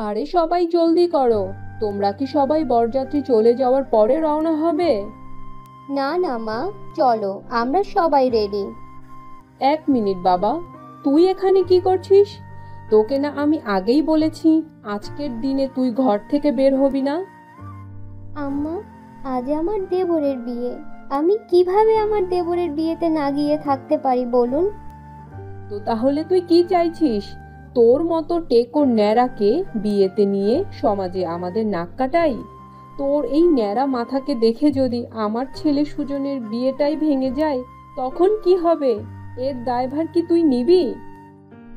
আরে সবাই জলদি করো, তোমরা কি সবাই বরযাত্রী চলে যাওয়ার পরে রওনা হবে? না না মা, চলো আমরা সবাই রেডি। 1 মিনিট বাবা, তুই এখানে কি করছিস? তোকে না আমি আগেই বলেছি আজকের দিনে তুই ঘর থেকে বের হবি না। আম্মা, আজ আমার দেবরের বিয়ে। আমি কিভাবে আমার দেবরের বিয়েতে না গিয়ে থাকতে পারি বলুন? তো তাহলে তুই কি চাইছিস? তোর মতো টেকো ন্যাড়াকে বিয়েতে নিয়ে সমাজে আমাদের নাক কাটাই? তোর এই ন্যাড়া মাথাকে দেখে যদি আমার ছেলে সুজনের বিয়েটাই ভেঙে যায়, তখন কি হবে? এর দায়ভার কি তুই নিবি?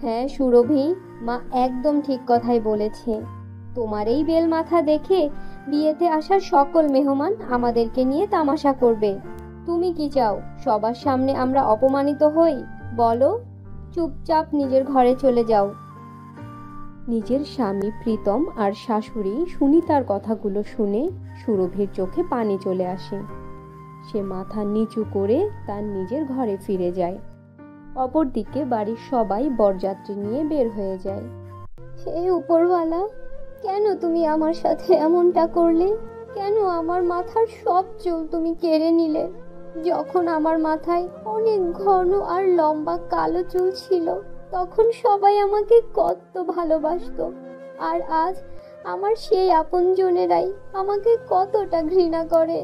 হ্যাঁ সুরভি, মা একদম ঠিক কথাই বলেছে। তোমার এই বেল মাথা দেখে বিয়েতে আসা সকল মেহমান আমাদেরকে নিয়ে তামাশা করবে। তুমি কি চাও সবার সামনে আমরা অপমানিত হই? বলো, চুপচাপ নিজের ঘরে চলে যাও। নিজের স্বামী প্রীতম আর শাশুড়ি সুনিতার কথাগুলো শুনে সুরভির চোখে পানি চলে আসে। সে মাথা নিচু করে তার নিজের ঘরে ফিরে যায়। অপরদিকে বাড়ির সবাই বরযাত্রী নিয়ে বের হয়ে যায়। হে উপরওয়ালা, কেন তুমি আমার সাথে এমনটা করলে? কেন আমার মাথার সব চুল তুমি কেড়ে নিলে? যখন আমার মাথায় অনেক ঘন আর লম্বা কালো চুল ছিল, তখন সবাই আমাকে কত ভালোবাসতো। আর আজ আমার সেই আপনজনেরাই আমাকে কতটা ঘৃণা করে।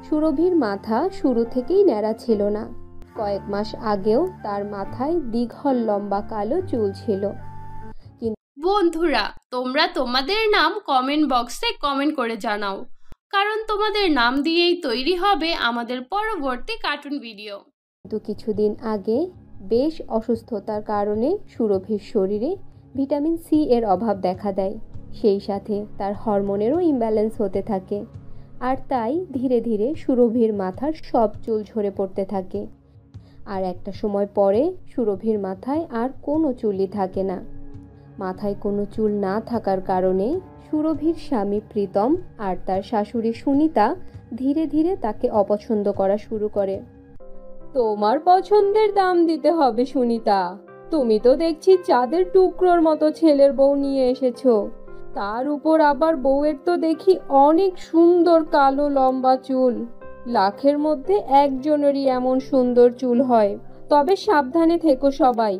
সুরভির মাথা শুরু থেকেই ন্যাড়া ছিল না। কয়েক মাস আগেও তার মাথায় দীঘল লম্বা কালো চুল ছিল। বন্ধুরা, তোমরা তোমাদের নাম কমেন্ট বক্সে কমেন্ট করে জানাও, কারণ তোমাদের নাম দিয়েই তৈরি হবে আমাদের পরবর্তী কার্টুন ভিডিও। কিন্তু কিছুদিন আগে বেশ অসুস্থতার কারণে সুরভির শরীরে ভিটামিন সি এর অভাব দেখা দেয়। সেই সাথে তার হরমোনেরও ইমব্যালেন্স হতে থাকে। আর তাই ধীরে ধীরে সুরভির মাথার সব চুল ঝরে পড়তে থাকে। আর একটা সময় পরে সুরভির মাথায় আর কোনো চুলই থাকে না। মাথায় কোনো চুল না থাকার কারণে সুরভির স্বামী প্রীতম আর তার শাশুড়ি সুনিতা ধীরে ধীরে তাকে অপছন্দ করা শুরু করে। তোমার পছন্দের দাম দিতে হবে সুনিতা। তুমি তো দেখছি চাঁদের টুকরোর মতো ছেলের বউ নিয়ে এসেছো। তার উপর আবার বউয়ের তো দেখি অনেক সুন্দর কালো লম্বা চুল। লাখের মধ্যে একজনেরই এমন সুন্দর চুল হয়। তবে সাবধানে থেকো সবাই।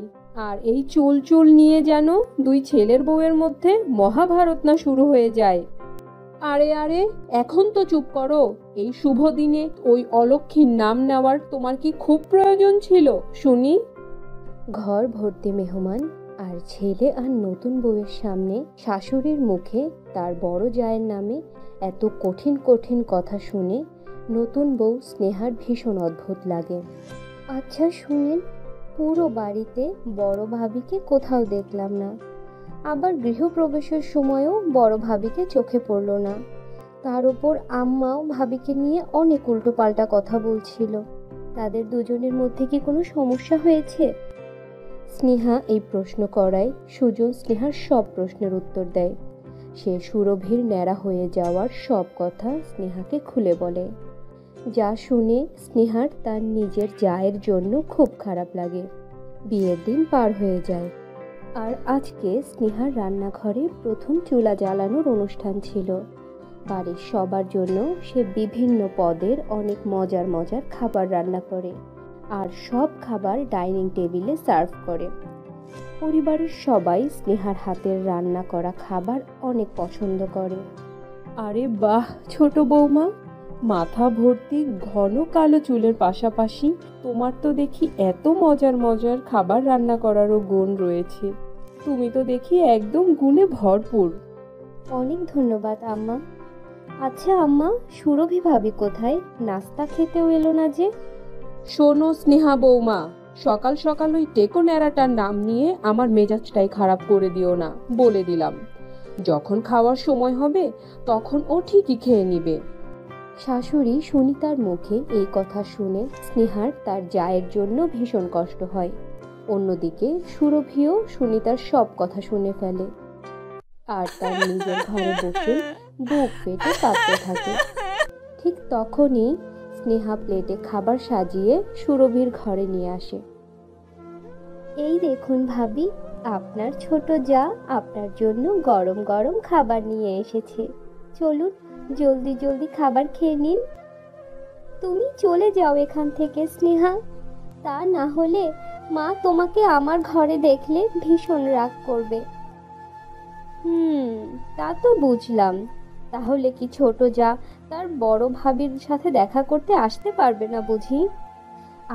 আর এই চুল চুল নিয়ে যেন দুই ছেলের বউয়ের মধ্যে মহাভারত না শুরু হয়ে যায়। আরে আরে, এখন তো চুপ করো। এই শুভ দিনে ওই অলক্ষীর নাম নেওয়ার তোমার কি খুব প্রয়োজন ছিল শুনি? ঘর ভর্তি মেহমান আর ছেলে আর নতুন বউয়ের সামনে শাশুড়ির মুখে তার বড় জায়ের নামে এত কঠিন কঠিন কথা শুনে নতুন বউ স্নেহার ভীষণ অদ্ভুত লাগে। আচ্ছা শুনেন, পুরো বাড়িতে বড় ভাবিকে কোথাও দেখলাম না। আবার গৃহপ্রবেশের সময়ও বড় ভাবিকে চোখে পড়ল না। তার উপর আম্মাও ভাবিকে নিয়ে অনেক উল্টোপাল্টা কথা বলছিল। তাদের দুজনের মধ্যে কি কোনো সমস্যা হয়েছে? স্নেহা এই প্রশ্ন করায় সুজন স্নেহার সব প্রশ্নের উত্তর দেয়। সে সুরভির ন্যাড়া হয়ে যাওয়ার সব কথা স্নেহাকে খুলে বলে। যা শুনে স্নেহার তার নিজের জায়ের জন্য খুব খারাপ লাগে। বিয়ের দিন পার হয়ে যায়। আর আজকে স্নেহার রান্নাঘরে প্রথম চুলা জ্বালানোর অনুষ্ঠান ছিল। বাড়ির সবার জন্য সে বিভিন্ন পদের অনেক মজার মজার খাবার রান্না করে আর সব খাবার ডাইনিং টেবিলে সার্ভ করে। পরিবারের সবাই স্নেহার হাতের রান্না করা খাবার অনেক পছন্দ করে। আরে বাহ ছোট বৌমা, মাথা ভর্তি ঘন কালো চুলের পাশাপাশি তোমার তো দেখি এত মজার মজার খাবার রান্না করারও গুণ রয়েছে। তুমি তো দেখি একদম গুণে ভরপুর। অনেক ধন্যবাদ আম্মা। আচ্ছা আম্মা, সুরভি ভাবি কোথায়? নাস্তা খেতেও এলো না যে। শোনো স্নেহা বৌমা, সকাল সকাল ওই টেকো ন্যাড়াটার নাম নিয়ে আমার মেজাজটাই খারাপ করে দিও না, বলে দিলাম। যখন খাওয়ার সময় হবে তখন ও ঠিকই খেয়ে নিবে। শাশুড়ি সুনিতার মুখে এই কথা শুনে স্নেহার তার জায়ের জন্য ভীষণ কষ্ট হয়। অন্যদিকে সুরভিও সুনিতার সব কথা শুনে ফেলে আর তার নিজের ঘরে বসে বুক পেটে কাঁদতে থাকে। ঠিক তখনই স্নেহা প্লেটে খাবার সাজিয়ে সুরভির ঘরে নিয়ে আসে। এই দেখুন ভাবি, আপনার ছোট যা আপনার জন্য গরম গরম খাবার নিয়ে এসেছে। চলুন, জলদি জলদি খাবার খেয়ে নিন। তুমি চলে যাও এখান থেকে স্নেহা, তা না হলে মা তোমাকে আমার ঘরে দেখলে ভীষণ রাগ করবে। তা তো বুঝলাম। তাহলে কি ছোট যা তার বড় ভাবির সাথে দেখা করতে আসতে পারবে না বুঝি?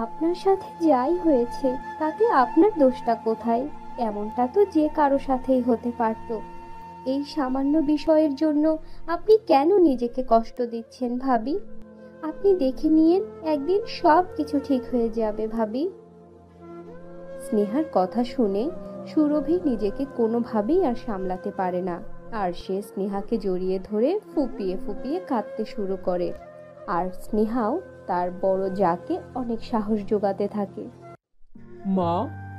আপনার সাথে যাই হয়েছে তাতে আপনার দোষটা কোথায়? এমনটা তো যে কারো সাথেই হতে পারত। এই সামান্য বিষয়ের জন্য আপনি কেন নিজেকে কষ্ট দিচ্ছেন ভাবি? আপনি দেখে নিয়েন, একদিন সব কিছু ঠিক হয়ে যাবে ভাবি। স্নেহার কথা শুনে সুরভি নিজেকে কোনোভাবেই আর সামলাতে পারে না, আর সে স্নেহাকে জড়িয়ে ধরে ফুপিয়ে ফুপিয়ে কাঁদতে শুরু করে। আর স্নেহাও তার বড় যাকে অনেক সাহস জোগাতে থাকে। মা,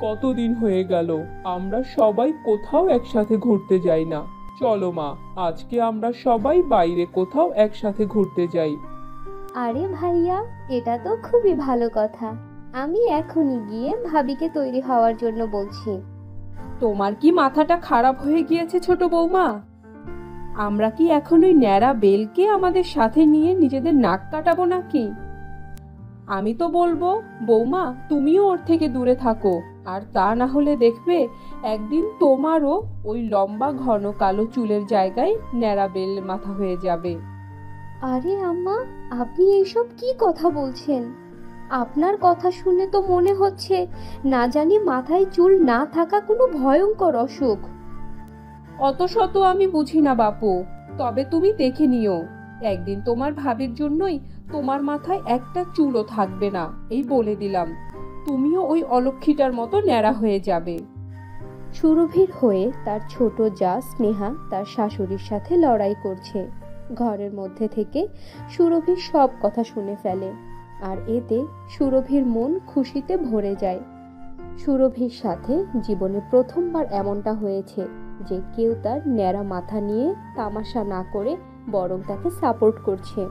কতদিন হয়ে গেল আমরা সবাই কোথাও একসাথে ঘুরতে যাই না। চলো মা, আজকে আমরা সবাই বাইরে কোথাও একসাথে ঘুরতে যাই। আরে ভাইয়া, এটা তো খুবই ভালো কথা। আমি এখনই গিয়ে ভাবিকে তৈরি হওয়ার জন্য বলছি। তোমার কি মাথাটা খারাপ হয়ে গিয়েছে ছোট বৌমা? আমরা কি এখন ওই ন্যাড়া বেলকে আমাদের সাথে নিয়ে নিজেদের নাক কাটাবো নাকি? আমি তো বলবো বৌমা, তুমিও ওর থেকে দূরে থাকো। আর তা না হলে দেখবে একদিন তোমারও ওই লম্বা ঘন কালো চুলের জায়গায় ন্যাড়া বেল মাথা হয়ে যাবে। আরে আম্মা, আপনি এইসব কি কথা বলছেন? আপনার কথা শুনে তো মনে হচ্ছে না জানি মাথায় চুল না থাকা কোনো ভয়ঙ্কর অসুখ। অত শত আমি বুঝি না বাপু, তবে তুমি দেখে নিও, একদিন তোমার ভাবির জন্যই তোমার মাথায় একটা চুলও থাকবে না, এই বলে দিলাম। তুমিও ওই অলক্ষীটার মতো ন্যাড়া হয়ে যাবে। সুরভির হয়ে তার ছোট যা স্নেহা তার শাশুড়ির সাথে লড়াই করছে। ঘরের মধ্যে থেকে সুরভির সব কথা শুনে ফেলে, আর এতে সুরভির মন খুশিতে ভরে যায়। সুরভির সাথে জীবনে প্রথমবার এমনটা হয়েছে যে কেউ তার ন্যাড়া মাথা নিয়ে তামাশা না করে বরং তাকে সাপোর্ট করছে।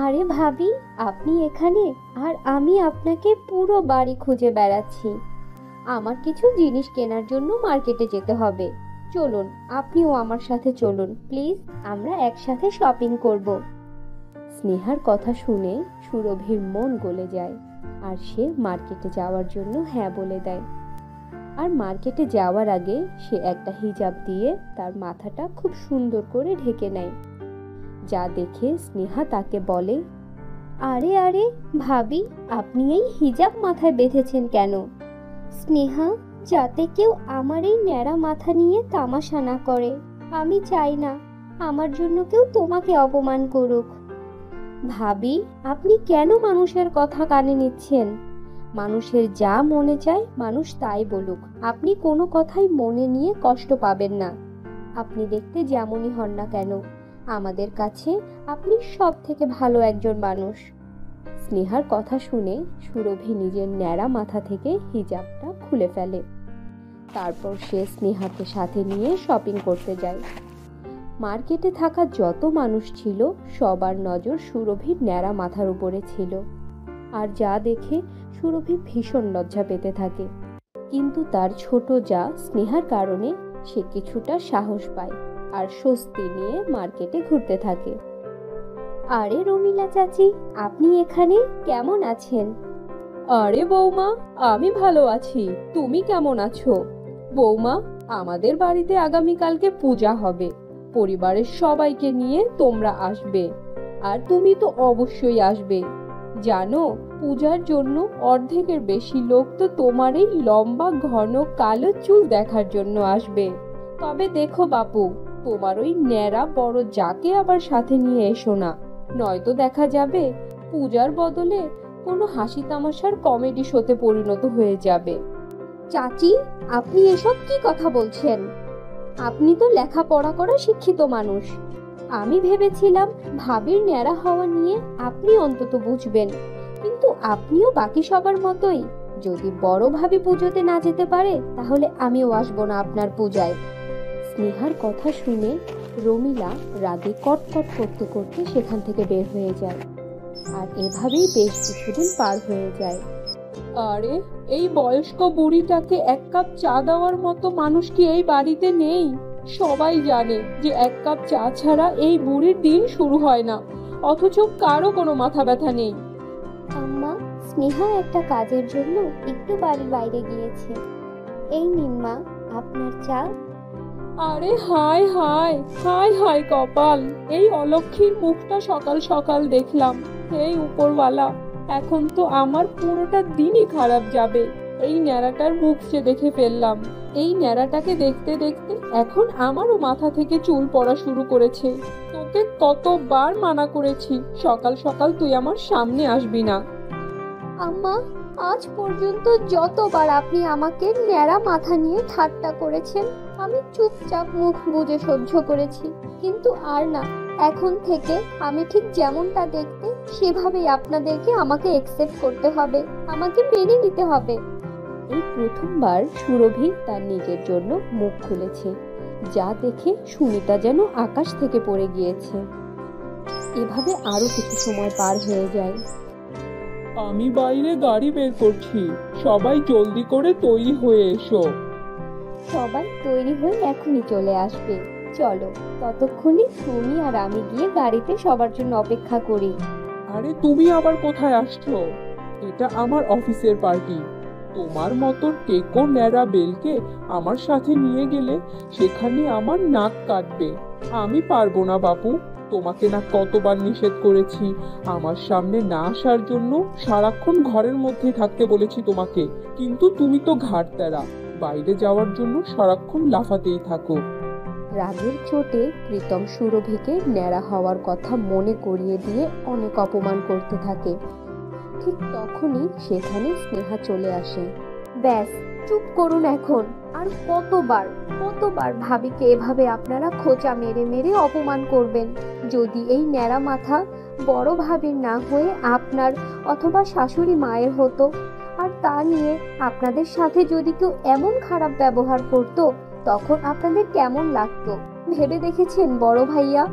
আরে ভাবি, আপনি এখানে, আর আমি আপনাকে পুরো বাড়ি খুঁজে বেড়াচ্ছি। আমার কিছু জিনিস কেনার জন্য মার্কেটে যেতে হবে। চলুন, আপনিও আমার সাথে চলুন প্লিজ, আমরা একসাথে শপিং করব। স্নেহার কথা শুনে সুরভির মন গলে যায়, আর সে মার্কেটে যাওয়ার জন্য হ্যাঁ বলে দেয়। আর মার্কেটে যাওয়ার আগে সে একটা হিজাব দিয়ে তার মাথাটা খুব সুন্দর করে ঢেকে নেয়। যা দেখে স্নেহা তাকে বলে, আরে আরে ভাবি, আপনি এই হিজাব মাথায় বেঁধেছেন কেন? স্নেহা, যাতে কেউ আমার এই ন্যাড়া মাথা নিয়ে তামাশা না করে। আমি চাই না আমার জন্য কেউ তোমাকে অপমান করুক। ভাবি, আপনি কেন মানুষের কথা কানে নিচ্ছেন? মানুষের যা মনে চায় মানুষ তাই বলুক, আপনি কোনো কথাই মনে নিয়ে কষ্ট পাবেন না। আপনি দেখতে যেমনই হন না কেন, আমাদের কাছে আপনি সব থেকে ভালো একজন মানুষ। স্নেহার কথা শুনে সুরভি নিজের ন্যাড়া মাথা থেকে হিজাবটা খুলে ফেলে। তারপর সে স্নেহাকে সাথে নিয়ে শপিং করতে যায়। মার্কেটে থাকা যত মানুষ ছিল সবার নজর সুরভির ন্যাড়া মাথার উপরে ছিল, আর যা দেখে সুরভি ভীষণ লজ্জা পেতে থাকে। কিন্তু তার ছোট যা স্নেহার কারণে সে কিছুটা সাহস পায় আর স্বস্তি নিয়ে মার্কেটে ঘুরতে থাকে। আরে রমিলা চাচি, আপনি এখানে? কেমন আছেন? আরে বৌমা, আমি ভালো আছি, তুমি কেমন আছো? বৌমা, আমাদের বাড়িতে আগামীকালকে পূজা হবে, পরিবারের সবাইকে নিয়ে তোমরা আসবে, আর তুমি তো অবশ্যই আসবে। জানো, পূজার জন্য অর্ধেকের বেশি লোক তো তোমার এই লম্বা ঘন কালো চুল দেখার জন্য আসবে। তবে দেখো বাপু, তোমার ওই ন্যাড়া বড় যাকে আবার সাথে নিয়ে এসো না, নয়তো দেখা যাবে পূজার বদলে কোনো হাসি তামাশার কমেডি শোতে পরিণত হয়ে যাবে। চাচি, আপনি এসব কি কথা বলছেন? আপনি তো লেখাপড়া করা শিক্ষিত মানুষ। আমি ভেবেছিলাম ভাবির ন্যাড়া হওয়া নিয়ে আপনি অন্তত বুঝবেন, কিন্তু আপনিও বাকি সবার মতোই। যদি বড় ভাবি পুজোতে না যেতে পারে তাহলে আমিও আসবো না আপনার পূজায়। স্নেহার কথা শুনে রমিলা রাগে কটকট করতে করতে সেখান থেকে বের হয়ে যায়। আর এভাবেই বেশ কিছুদিন পার হয়ে যায়। আরে এই বয়স্ক বুড়িটাকে এক কাপ চা দেওয়ার মতো মানুষ কি এই বাড়িতে নেই? সবাই জানে যে এক কাপ চা ছাড়া এই বুড়ির দিন শুরু হয় না, অথচ কারো কোনো মাথা ব্যথা নেই। আম্মা, স্নেহা একটা কাজের জন্য একটু বাড়ির বাইরে গিয়েছে। এই নিন মা, আপনার চা। আরে হায় হায় হায় হায় কপাল, এই অলক্ষীর মুখটা সকাল সকাল দেখলাম। এই উপরওয়ালা, এখন তো আমার পুরোটা দিনই খারাপ যাবে। এই ন্যাড়াটার মুখ যে দেখে ফেললাম। এই ন্যাড়াটাকে দেখতে দেখতে এখন আমারও মাথা থেকে চুল পড়া শুরু করেছে। তোকে কতবার মানা করেছি সকাল সকাল তুই আমার সামনে আসবি না। আম্মা, আজ পর্যন্ত যতবার আপনি আমাকে ন্যাড়া মাথা নিয়ে ঠাট্টা করেছেন, আমি চুপচাপ মুখ বুজে সহ্য করেছি। কিন্তু আর না, এখন থেকে আমি ঠিক যেমনটা দেখতে সেভাবেই আপনাদেরকে আমাকে একসেপ্ট করতে হবে, আমাকে মেনে নিতে হবে। এই প্রথমবার সুরভি তার নিজের জন্য মুখ খুলেছে, যা দেখে সুনিতা যেন আকাশ থেকে পড়ে গিয়েছে। এভাবে আরো কিছু সময় পার হয়ে যায়। আমি বাইরে গাড়ি বের করছি, সবাই জলদি করে তৈরি হয়ে এসো। সবাই তৈরি হয়ে এখনই চলে আসবে। চলো, ততক্ষণে তুমি আর আমি গিয়ে গাড়িতে সবার জন্য অপেক্ষা করি। আরে তুমি আবার কোথায় আসছো? এটা আমার অফিসের পার্টি। তোমার মতো টেকো ন্যাড়া বেলকে আমার সাথে নিয়ে গেলে সেখানে আমার নাক কাটবে। আমি পারবো না বাপু। তোমাকে না কতবার নিষেধ করেছি আমার সামনে না আসার জন্য। সারাক্ষণ ঘরের মধ্যে থাকতে বলেছি তোমাকে, কিন্তু তুমি তো ঘাড় তেরা, বাইরে যাওয়ার জন্য সারাক্ষণ লাফাতেই থাকো। রাগের চোটে প্রীতম সুরভিকে ন্যাড়া হওয়ার কথা মনে করিয়ে দিয়ে অনেক অপমান করতে থাকে। ঠিক তখনই সেখানে স্নেহা চলে আসে। ব্যাস, চুপ করুন এখন। আর কতবার ভাবিকে এভাবে আপনারা খোঁচা মেরে মেরে অপমান করবেন? যদি এই ন্যাড়া মাথা বড় ভাবির না হয়ে আপনার অথবা শাশুড়ি মায়ের হতো, আর তা নিয়ে আপনাদের সাথে যদি কেউ এমন খারাপ ব্যবহার করতো, তখন আপনাদের কেমন লাগতো ভেবে দেখেছেন বড় ভাইয়া?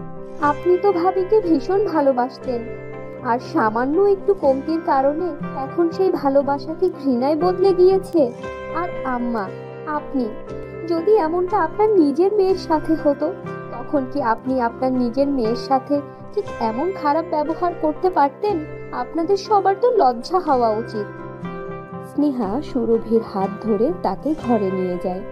আপনি তো ভাবিকে ভীষণ ভালোবাসতেন, আর সামান্য একটু কমতির কারণে এখন সেই ভালোবাসা কি ঘৃণায় বদলে গিয়েছে? আর আম্মা, আপনি যদি এমনটা আপনার নিজের মেয়ের সাথে হতো, তখন কি আপনি আপনার নিজের মেয়ের সাথে ঠিক এমন খারাপ ব্যবহার করতে পারতেন? আপনাদের সবার তো লজ্জা হওয়া উচিত। স্নেহা সুরভির হাত ধরে তাকে ঘরে নিয়ে যায়।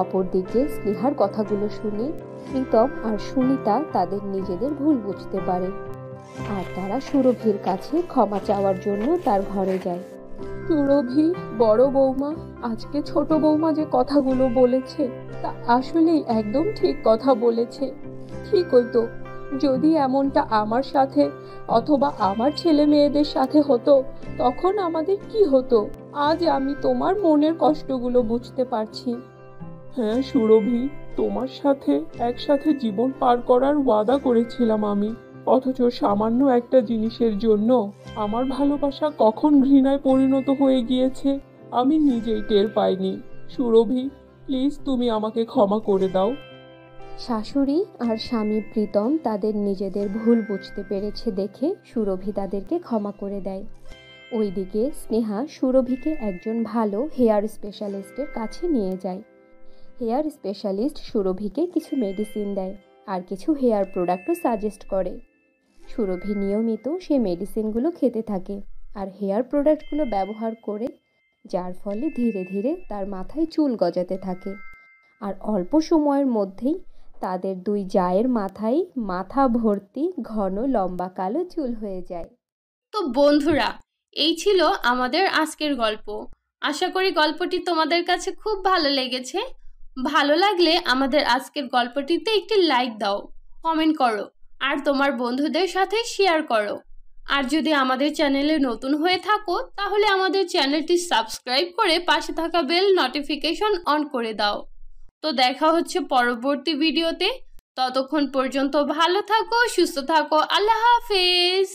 অপরদিকে স্নেহার কথাগুলো শুনে প্রীতম আর সুনিতা তাদের নিজেদের ভুল বুঝতে পারে, আর তারা সুরভির কাছে ক্ষমা চাওয়ার জন্য তার ঘরে যায়। সুরভি, বড় বৌমা আজকে ছোট বৌমা যে কথাগুলো বলেছে তা আসলেই একদম ঠিক কথা বলেছে। ঠিক হইতো যদি এমনটা আমার সাথে অথবা আমার ছেলে মেয়েদের সাথে হতো, তখন আমাদের কি হতো? আজ আমি তোমার মনের কষ্টগুলো বুঝতে পারছি। হ্যাঁ সুরভি, তোমার সাথে একসাথে জীবন পার করার ওয়াদা করেছিলাম আমি, অথচ সামান্য একটা জিনিসের জন্য আমার ভালোবাসা কখন ঘৃণায় পরিণত হয়ে গিয়েছে আমি নিজেই টের পাইনি। সুরভি, প্লিজ তুমি আমাকে ক্ষমা করে দাও। শাশুড়ি আর স্বামী প্রীতম তাদের নিজেদের ভুল বুঝতে পেরেছে দেখে সুরভি তাদেরকে ক্ষমা করে দেয়। ওইদিকে স্নেহা সুরভিকে একজন ভালো হেয়ার স্পেশালিস্টের কাছে নিয়ে যায়। হেয়ার স্পেশালিস্ট সুরভিকে কিছু মেডিসিন দেয় আর কিছু হেয়ার প্রোডাক্টও সাজেস্ট করে। সুরভি নিয়মিত সে মেডিসিনগুলো খেতে থাকে আর হেয়ার প্রোডাক্টগুলো ব্যবহার করে, যার ফলে ধীরে ধীরে তার মাথায় চুল গজাতে থাকে। আর অল্প সময়ের মধ্যেই তাদের দুই জায়ের মাথায় মাথা ভর্তি ঘন লম্বা কালো চুল হয়ে যায়। তো বন্ধুরা, এই ছিল আমাদের আজকের গল্প। আশা করি গল্পটি তোমাদের কাছে খুব ভালো লেগেছে। ভালো লাগলে আমাদের আজকের গল্পটিতে একটি লাইক দাও, কমেন্ট করো আর তোমার বন্ধুদের সাথে শেয়ার করো। আর যদি আমাদের চ্যানেলে নতুন হয়ে থাকো তাহলে আমাদের চ্যানেলটি সাবস্ক্রাইব করে পাশে থাকা বেল নোটিফিকেশন অন করে দাও। তো দেখা হচ্ছে পরবর্তী ভিডিওতে। ততক্ষণ পর্যন্ত ভালো থাকো, সুস্থ থাকো। আল্লাহ হাফেজ।